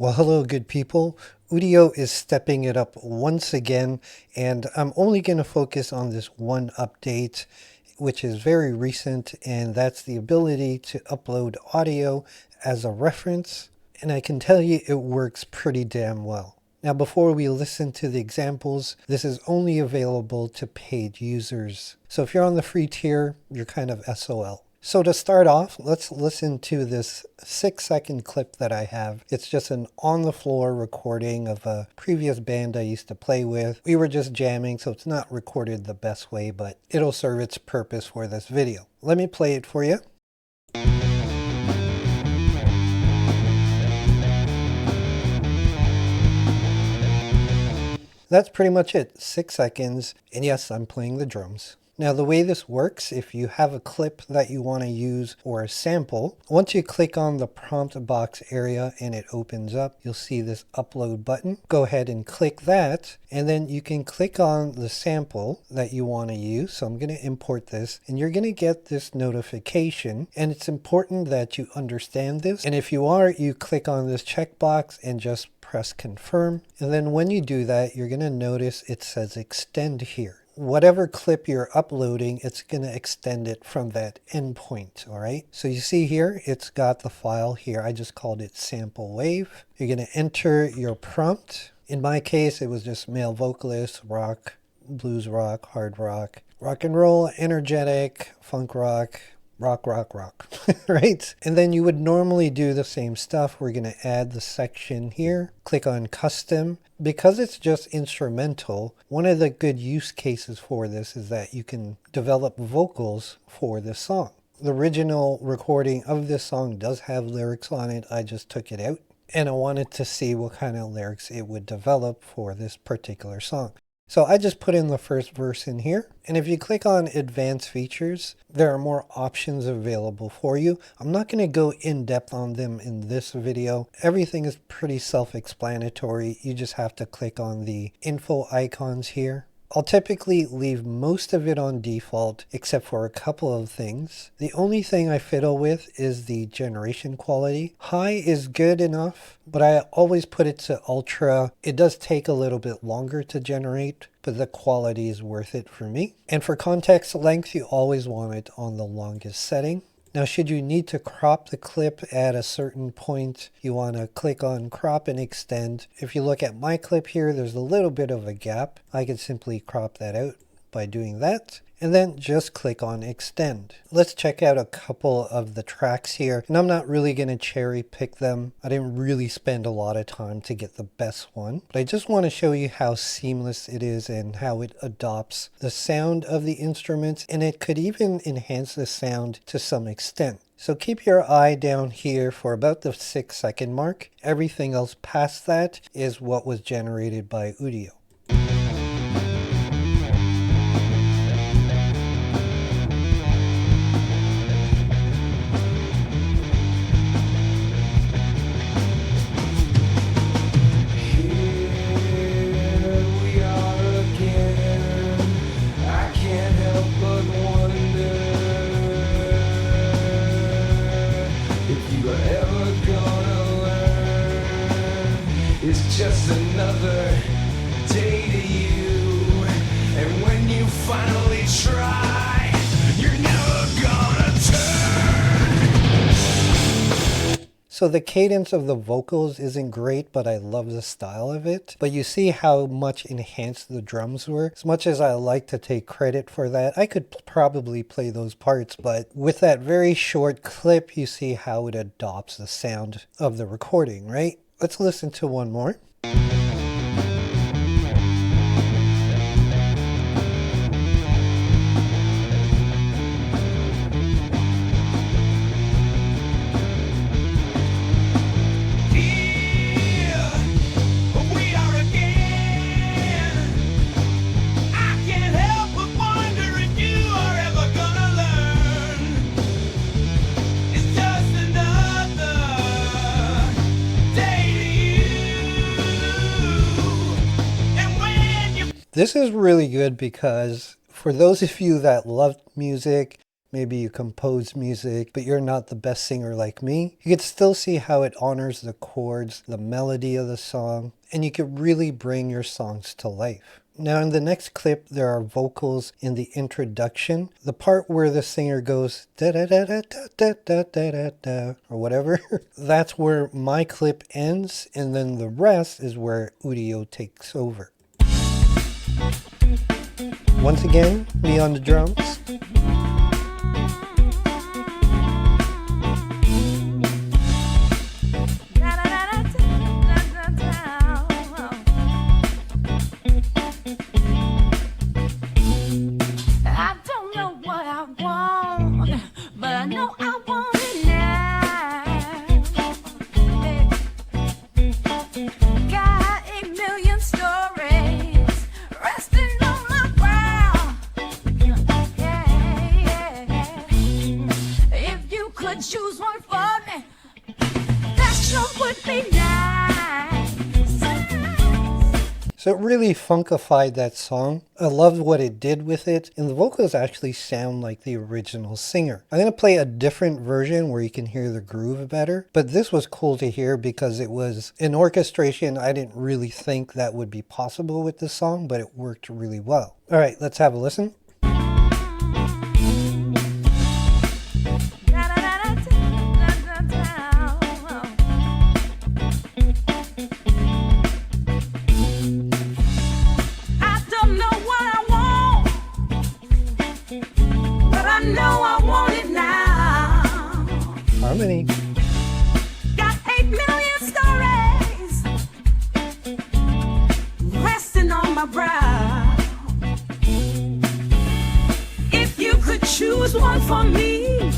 Well, hello, good people. Udio is stepping it up once again, and I'm only going to focus on this one update, which is very recent, and that's the ability to upload audio as a reference. And I can tell you it works pretty damn well. Now, before we listen to the examples, this is only available to paid users. So if you're on the free tier, you're kind of SOL. So to start off, let's listen to this 6-second clip that I have. It's just an on-the-floor recording of a previous band I used to play with. We were just jamming, so it's not recorded the best way, but it'll serve its purpose for this video. Let me play it for you. That's pretty much it, 6 seconds, and yes, I'm playing the drums. Now the way this works, if you have a clip that you want to use or a sample, once you click on the prompt box area and it opens up, you'll see this upload button. Go ahead and click that, and then you can click on the sample that you want to use. So I'm going to import this, and you're going to get this notification, and it's important that you understand this. And if you are, you click on this checkbox and just press confirm. And then when you do that, you're going to notice it says extend here. Whatever clip you're uploading, it's going to extend it from that endpoint, all right? So you see here, it's got the file here. I just called it sample wave. You're going to enter your prompt. In my case, it was just male vocalist, rock, blues rock, hard rock, rock and roll, energetic, funk rock, rock, right? And then you would normally do the same stuff. We're going to add the section here, click on custom. Because it's just instrumental, one of the good use cases for this is that you can develop vocals for this song. The original recording of this song does have lyrics on it. I just took it out, and I wanted to see what kind of lyrics it would develop for this particular song. So I just put in the first verse in here, and if you click on advanced features, there are more options available for you. I'm not going to go in depth on them in this video. Everything is pretty self-explanatory. You just have to click on the info icons here. I'll typically leave most of it on default except for a couple of things. The only thing I fiddle with is the generation quality. High is good enough, but I always put it to ultra. It does take a little bit longer to generate, but the quality is worth it for me. And for context length, you always want it on the longest setting. Now, should you need to crop the clip at a certain point, you want to click on crop and extend. If you look at my clip here, there's a little bit of a gap. I could simply crop that out by doing that, and then just click on extend. Let's check out a couple of the tracks here, and I'm not really going to cherry pick them. I didn't really spend a lot of time to get the best one, but I just want to show you how seamless it is and how it adopts the sound of the instruments, and it could even enhance the sound to some extent. So keep your eye down here for about the 6-second mark. Everything else past that is what was generated by Udio. It's just another day to you, and when you finally try, you're never gonna turn. So the cadence of the vocals isn't great, but I love the style of it. But you see how much enhanced the drums were. As much as I like to take credit for that, I could probably play those parts, but with that very short clip, you see how it adopts the sound of the recording, right? Let's listen to one more. This is really good because for those of you that love music, maybe you compose music, but you're not the best singer like me, you could still see how it honors the chords, the melody of the song, and you could really bring your songs to life. Now in the next clip, there are vocals in the introduction. The part where the singer goes da da da da da da da da da or whatever, that's where my clip ends, and then the rest is where Udio takes over. Once again, me on the drums. Choose one for me. That sure would be nice. So it really funkified that song. I loved what it did with it, and the vocals actually sound like the original singer. I'm going to play a different version where you can hear the groove better, but this was cool to hear because it was an orchestration. I didn't really think that would be possible with this song, but it worked really well. All right, let's have a listen. Harmony. Got 8 million stories resting on my brow. If you could choose one for me,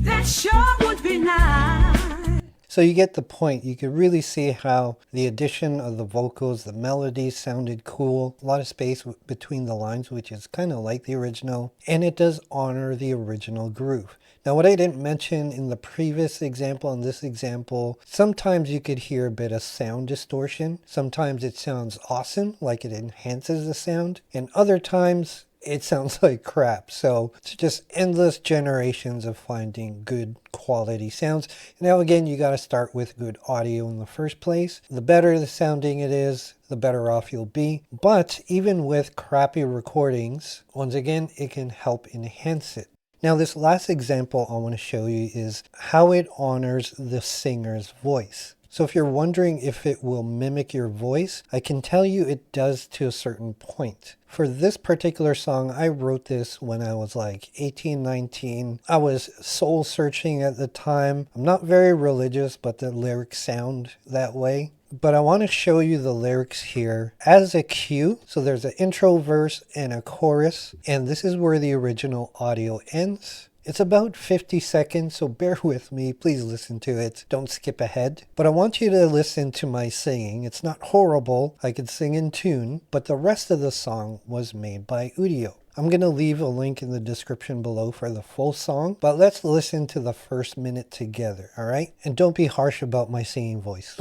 that sure would be nice. So you get the point. You could really see how the addition of the vocals, the melody sounded cool. A lot of space between the lines, which is kind of like the original. And it does honor the original groove. Now, what I didn't mention in the previous example and this example, sometimes you could hear a bit of sound distortion. Sometimes it sounds awesome, like it enhances the sound. And other times it sounds like crap. So it's just endless generations of finding good quality sounds. Now again, you got to start with good audio in the first place. The better the sounding it is, the better off you'll be. But even with crappy recordings, once again, it can help enhance it. Now this last example I want to show you is how it honors the singer's voice. So if you're wondering if it will mimic your voice, I can tell you it does to a certain point. For this particular song, I wrote this when I was like 18, 19. I was soul searching at the time. I'm not very religious, but the lyrics sound that way. But I want to show you the lyrics here as a cue. So there's an intro verse and a chorus, and this is where the original audio ends. It's about 50 seconds, so bear with me. Please listen to it. Don't skip ahead. But I want you to listen to my singing. It's not horrible. I could sing in tune, but the rest of the song was made by Udio. I'm going to leave a link in the description below for the full song, but let's listen to the first minute together, all right? And don't be harsh about my singing voice.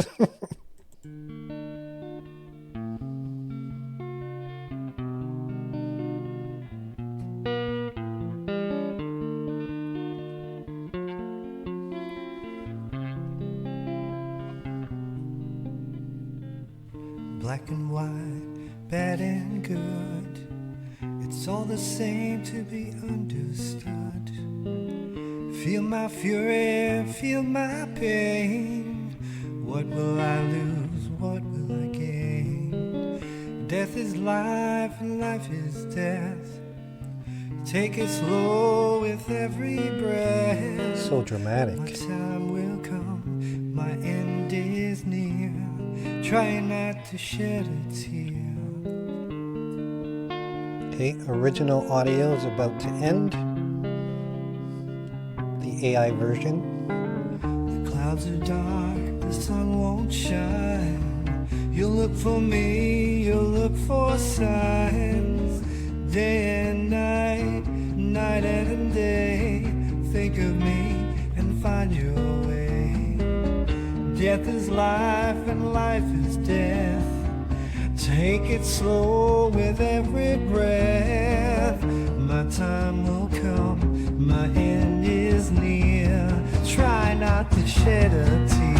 Black and white, bad and good, it's all the same to be understood. Feel my fury, feel my pain. What will I lose, what will I gain? Death is life and life is death. Take it slow with every breath. So dramatic. My time will come, my end is near. Try not to shed a tear. Okay, original audio is about to end. The AI version. The clouds are dark, the sun won't shine. You'll look for me, you'll look for signs. Day and night, night and day. Think of me and find your way. Death is life and life is death. Take it slow with every breath. my time will come, my end is near. Try not to shed a tear.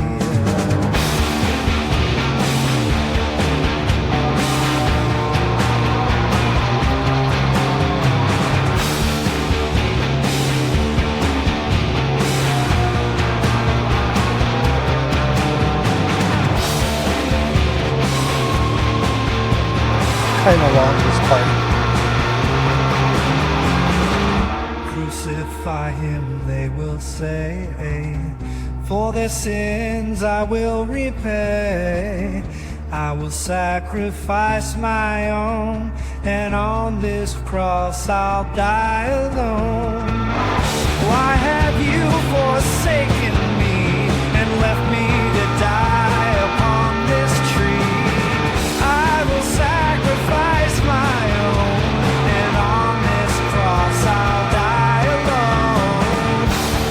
Kind of long, this part. Crucify him, they will say, for their sins I will repay. I will sacrifice my own, and on this cross I'll die alone. Why have you forsaken me and left me to die upon this tree? I will sacrifice my own, and on this cross I'll die alone.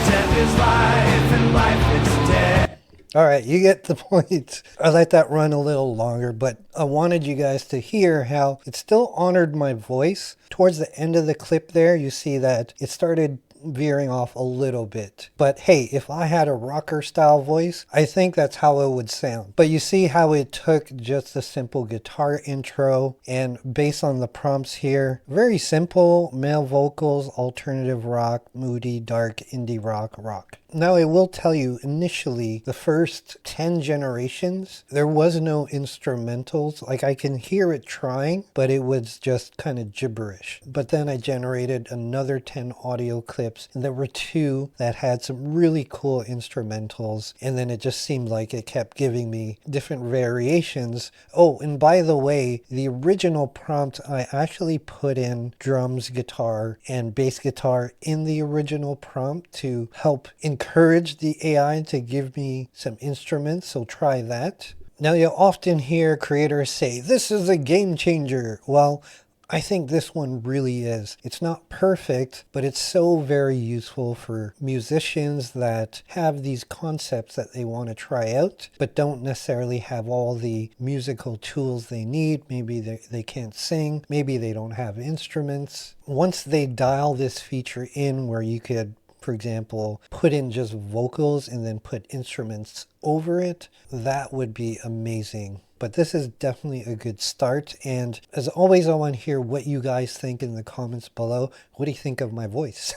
Death is life and life is death. All right, you get the point. I let that run a little longer, but I wanted you guys to hear how it still honored my voice. Towards the end of the clip there, you see that it started veering off a little bit. But hey, if I had a rocker style voice, I think that's how it would sound. But you see how it took just a simple guitar intro, and based on the prompts here, very simple male vocals, alternative rock, moody, dark, indie rock, rock. Now I will tell you, initially, the first 10 generations, there was no instrumentals. Like, I can hear it trying, but it was just kind of gibberish. But then I generated another 10 audio clips, and there were 2 that had some really cool instrumentals, and then it just seemed like it kept giving me different variations. Oh, and by the way, the original prompt, I actually put in drums, guitar, and bass guitar in the original prompt to help encourage the AI to give me some instruments, so try that. Now, you'll often hear creators say, this is a game changer. Well, I think this one really is. It's not perfect, but it's so very useful for musicians that have these concepts that they want to try out, but don't necessarily have all the musical tools they need. Maybe they can't sing. Maybe they don't have instruments. Once they dial this feature in where you could, for example, put in just vocals and then put instruments over it, that would be amazing. But this is definitely a good start. And as always, I want to hear what you guys think in the comments below. What do you think of my voice?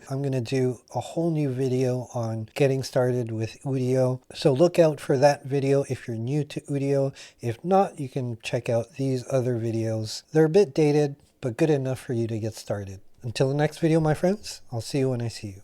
I'm going to do a whole new video on getting started with Udio. So look out for that video if you're new to Udio. If not, you can check out these other videos. They're a bit dated, but good enough for you to get started. Until the next video, my friends, I'll see you when I see you.